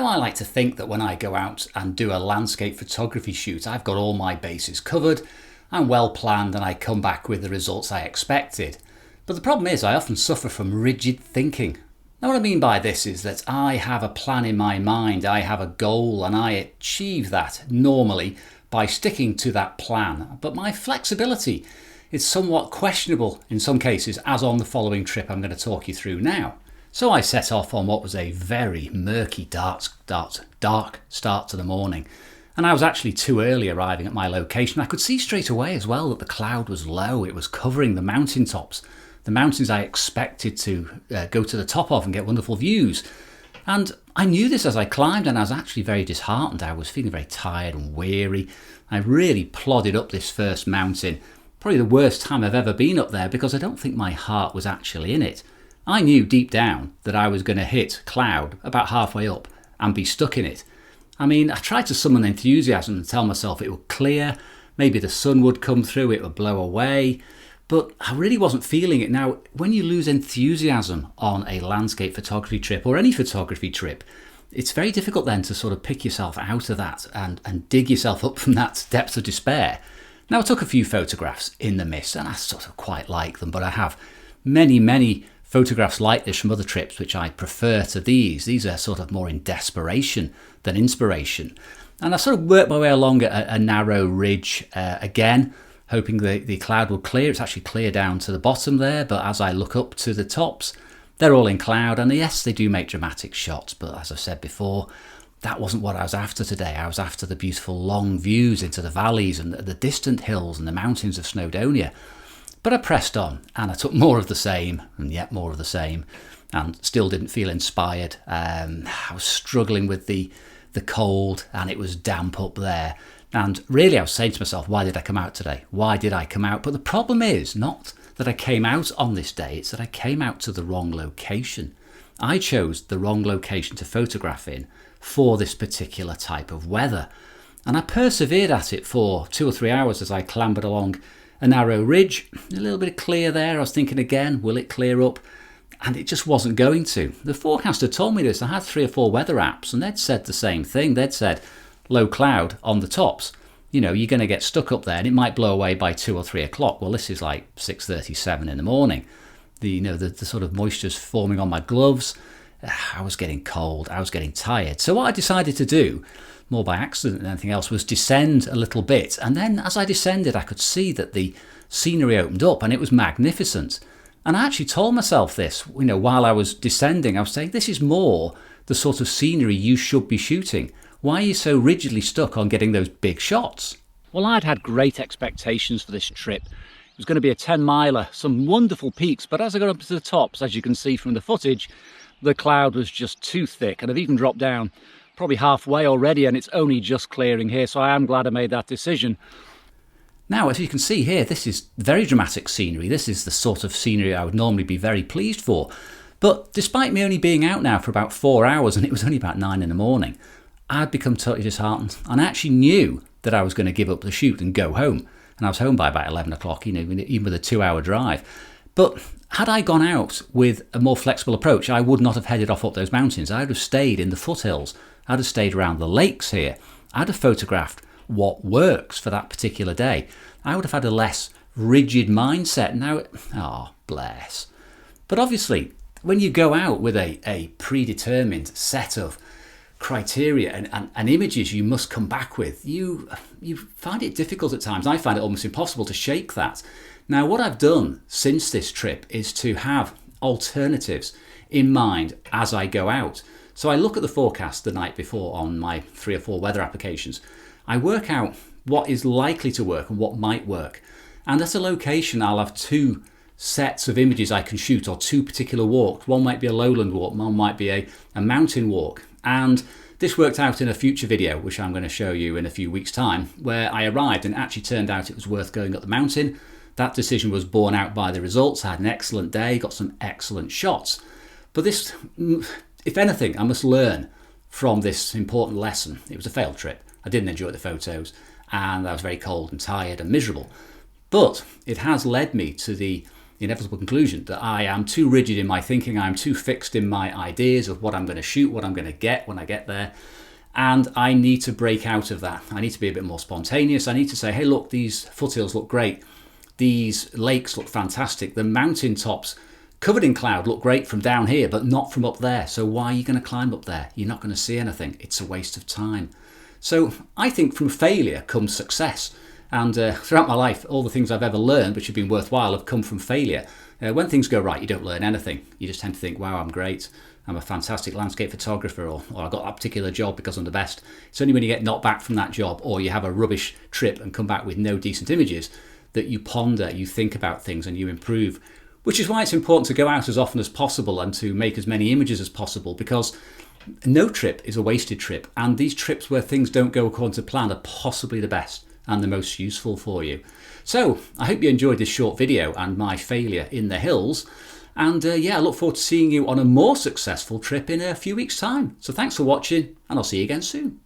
Now, I like to think that when I go out and do a landscape photography shoot, I've got all my bases covered, I'm well planned, and I come back with the results I expected. But the problem is I often suffer from rigid thinking. Now, what I mean by this is that I have a plan in my mind, I have a goal, and I achieve that normally by sticking to that plan. But my flexibility is somewhat questionable in some cases, as on the following trip I'm going to talk you through now. So I set off on what was a very murky, dark start to the morning. And I was actually too early arriving at my location. I could see straight away as well that the cloud was low. It was covering the mountaintops, the mountains I expected to go to the top of and get wonderful views. And I knew this as I climbed, and I was actually very disheartened. I was feeling very tired and weary. I really plodded up this first mountain. Probably the worst time I've ever been up there, because I don't think my heart was actually in it. I knew deep down that I was going to hit cloud about halfway up and be stuck in it. I mean, I tried to summon enthusiasm and tell myself it would clear, maybe the sun would come through, it would blow away, but I really wasn't feeling it. Now, when you lose enthusiasm on a landscape photography trip or any photography trip, it's very difficult then to sort of pick yourself out of that and dig yourself up from that depth of despair. Now, I took a few photographs in the mist, and I sort of quite like them, but I have many photographs like this from other trips which I prefer to these. These are sort of more in desperation than inspiration. And I sort of worked my way along a narrow ridge again, hoping the cloud will clear. It's actually clear down to the bottom there, but as I look up to the tops, they're all in cloud. And yes, they do make dramatic shots, but as I've said before, that wasn't what I was after today. I was after the beautiful long views into the valleys and the distant hills and the mountains of Snowdonia. But I pressed on, and I took more of the same, and yet more of the same, and still didn't feel inspired. I was struggling with the cold, and it was damp up there. And really I was saying to myself, why did I come out today? Why did I come out? But the problem is not that I came out on this day, it's that I came out to the wrong location. I chose the wrong location to photograph in for this particular type of weather. And I persevered at it for 2 or 3 hours as I clambered along a narrow ridge, a little bit of clear there. I was thinking again, will it clear up? And it just wasn't going to. The forecaster told me this. I had 3 or 4 weather apps, and they'd said the same thing. They'd said low cloud on the tops. You know, you're going to get stuck up there, and it might blow away by 2 or 3 o'clock. Well, this is like 6:37 in the morning. The sort of moisture's forming on my gloves. I was getting cold. I was getting tired. So what I decided to do, more by accident than anything else, was descend a little bit. And then as I descended, I could see that the scenery opened up, and it was magnificent. And I actually told myself this, while I was descending. I was saying, this is more the sort of scenery you should be shooting. Why are you so rigidly stuck on getting those big shots? Well, I'd had great expectations for this trip. It was going to be a 10-miler, some wonderful peaks, but as I got up to the tops, as you can see from the footage, the cloud was just too thick, and I've even dropped down probably halfway already, and it's only just clearing here, so I am glad I made that decision. Now, as you can see here, this is very dramatic scenery. This is the sort of scenery I would normally be very pleased for. But despite me only being out now for about 4 hours, and it was only about 9 in the morning, I'd become totally disheartened, and I actually knew that I was going to give up the shoot and go home. And I was home by about 11 o'clock, even with a 2-hour drive. But had I gone out with a more flexible approach, I would not have headed off up those mountains. I would have stayed in the foothills. I'd have stayed around the lakes here. I'd have photographed what works for that particular day. I would have had a less rigid mindset. Now, bless. But obviously, when you go out with a predetermined set of criteria and images you must come back with, you find it difficult at times. I find it almost impossible to shake that. Now, what I've done since this trip is to have alternatives in mind as I go out. So I look at the forecast the night before on my 3 or 4 weather applications. I work out what is likely to work and what might work. And at a location, I'll have 2 sets of images I can shoot, or 2 particular walks. One might be a lowland walk, one might be a mountain walk. And this worked out in a future video, which I'm going to show you in a few weeks' time, where I arrived and actually turned out it was worth going up the mountain. That decision was borne out by the results. I had an excellent day, got some excellent shots. But this, if anything, I must learn from this important lesson. It was a failed trip. I didn't enjoy the photos, and I was very cold and tired and miserable. But it has led me to the inevitable conclusion that I am too rigid in my thinking, I'm too fixed in my ideas of what I'm going to shoot, what I'm going to get when I get there. And I need to break out of that. I need to be a bit more spontaneous. I need to say, hey, look, these foothills look great. These lakes look fantastic. The mountain tops covered in cloud look great from down here, but not from up there. So why are you going to climb up there? You're not going to see anything. It's a waste of time. So I think from failure comes success. And throughout my life, all the things I've ever learned, which have been worthwhile, have come from failure. When things go right, you don't learn anything. You just tend to think, wow, I'm great. I'm a fantastic landscape photographer, or I got that particular job because I'm the best. It's only when you get knocked back from that job, or you have a rubbish trip and come back with no decent images, that you ponder, you think about things and you improve. Which is why it's important to go out as often as possible and to make as many images as possible, because no trip is a wasted trip. And these trips where things don't go according to plan are possibly the best and the most useful for you. So I hope you enjoyed this short video and my failure in the hills. And yeah, I look forward to seeing you on a more successful trip in a few weeks' time. So thanks for watching, and I'll see you again soon.